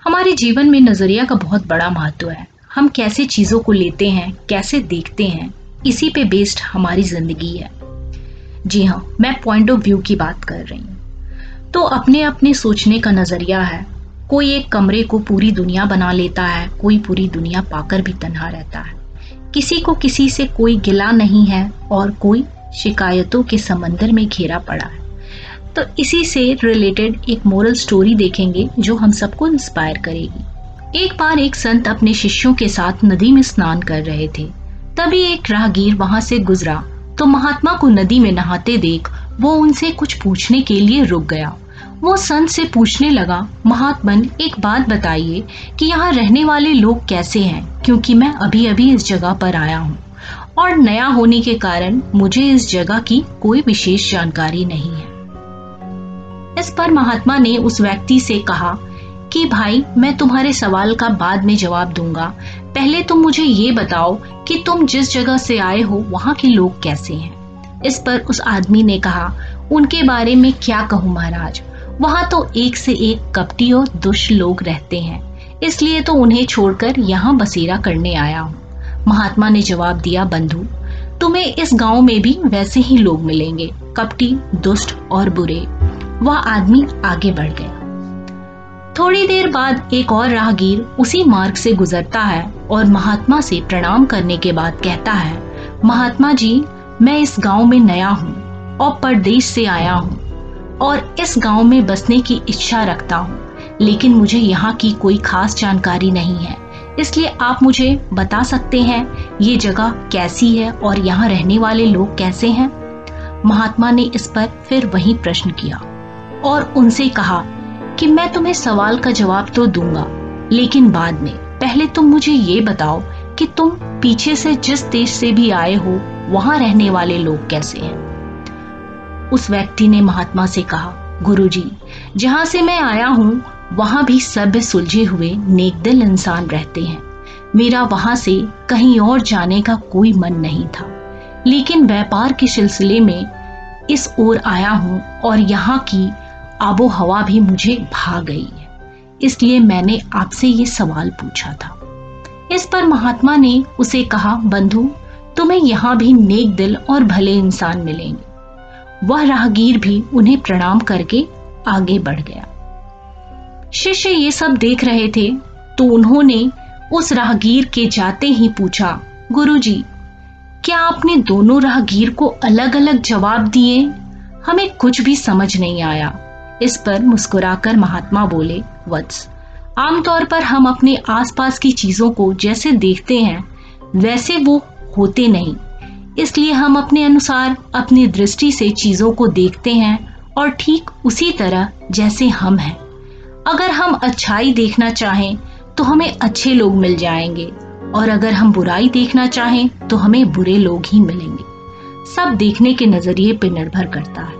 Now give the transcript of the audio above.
हमारे जीवन में नजरिया का बहुत बड़ा महत्व है। हम कैसे चीजों को लेते हैं, कैसे देखते हैं, इसी पे बेस्ड हमारी जिंदगी है। जी हाँ, मैं पॉइंट ऑफ व्यू की बात कर रही हूँ। तो अपने अपने सोचने का नजरिया है। कोई एक कमरे को पूरी दुनिया बना लेता है, कोई पूरी दुनिया पाकर भी तन्हा रहता है। किसी को किसी से कोई गिला नहीं है और कोई शिकायतों के समंदर में घिरा पड़ा है। तो इसी से रिलेटेड एक मोरल स्टोरी देखेंगे जो हम सबको इंस्पायर करेगी। एक बार एक संत अपने शिष्यों के साथ नदी में स्नान कर रहे थे। तभी एक राहगीर वहां से गुजरा तो महात्मा को नदी में नहाते देख वो उनसे कुछ पूछने के लिए रुक गया। वो संत से पूछने लगा, महात्मन एक बात बताइए कि यहाँ रहने वाले लोग कैसे हैं, क्योंकि मैं अभी अभी इस जगह पर आया हूँ और नया होने के कारण मुझे इस जगह की कोई विशेष जानकारी नहीं है। इस पर महात्मा ने उस व्यक्ति से कहा कि भाई, मैं तुम्हारे सवाल का बाद में जवाब दूंगा, पहले तुम मुझे ये बताओ कि तुम जिस जगह से आए हो वहाँ के लोग कैसे हैं। इस पर उस आदमी ने कहा, उनके बारे में क्या कहूँ महाराज, वहाँ तो एक से एक कपटी और दुष्ट लोग रहते हैं, इसलिए तो उन्हें छोड़कर यहाँ बसेरा करने आया हूँ। महात्मा ने जवाब दिया, बंधु, तुम्हें इस गांव में भी वैसे ही लोग मिलेंगे, कपटी, दुष्ट और बुरे। वह आदमी आगे बढ़ गया। थोड़ी देर बाद एक और राहगीर उसी मार्ग से गुजरता है और महात्मा से प्रणाम करने के बाद कहता है, महात्मा जी, मैं इस गांव में नया हूँ और परदेश से आया हूँ और इस गांव में बसने की इच्छा रखता हूँ, लेकिन मुझे यहाँ की कोई खास जानकारी नहीं है, इसलिए आप मुझे बता सकते हैं ये जगह कैसी है और यहाँ रहने वाले लोग कैसे हैं। महात्मा ने इस पर फिर वही प्रश्न किया और उनसे कहा कि मैं तुम्हें सवाल का जवाब तो दूंगा, लेकिन बाद में। पहले तुम मुझे ये बताओ कि तुम पीछे से जिस देश से भी आए हो वहां रहने वाले लोग कैसे हैं। उस व्यक्ति ने महात्मा से कहा, गुरुजी, जहां से मैं आया हूँ वहां भी सभ्य सुलझे हुए नेकदिल इंसान रहते हैं। मेरा वहां से कहीं और जाने का कोई मन नहीं था, लेकिन व्यापार के सिलसिले में इस ओर आया हूँ और यहाँ की आबो हवा भी मुझे भा गई है, इसलिए मैंने आपसे ये सवाल पूछा था। इस पर महात्मा ने उसे कहा, बंधु, तुम्हें यहाँ भी नेक दिल और भले इंसान मिलेंगे। वह राहगीर भी उन्हें प्रणाम करके आगे बढ़ गया। शिष्य ये सब देख रहे थे तो उन्होंने उस राहगीर के जाते ही पूछा, गुरुजी, क्या आपने दोनों राहगीर को अलग अलग जवाब दिए? हमें कुछ भी समझ नहीं आया। इस पर मुस्कुराकर महात्मा बोले, वत्स, आमतौर पर हम अपने आसपास की चीजों को जैसे देखते हैं वैसे वो होते नहीं, इसलिए हम अपने अनुसार अपनी दृष्टि से चीजों को देखते हैं और ठीक उसी तरह जैसे हम हैं। अगर हम अच्छाई देखना चाहें तो हमें अच्छे लोग मिल जाएंगे और अगर हम बुराई देखना चाहें तो हमें बुरे लोग ही मिलेंगे। सब देखने के नजरिए पर निर्भर करता है।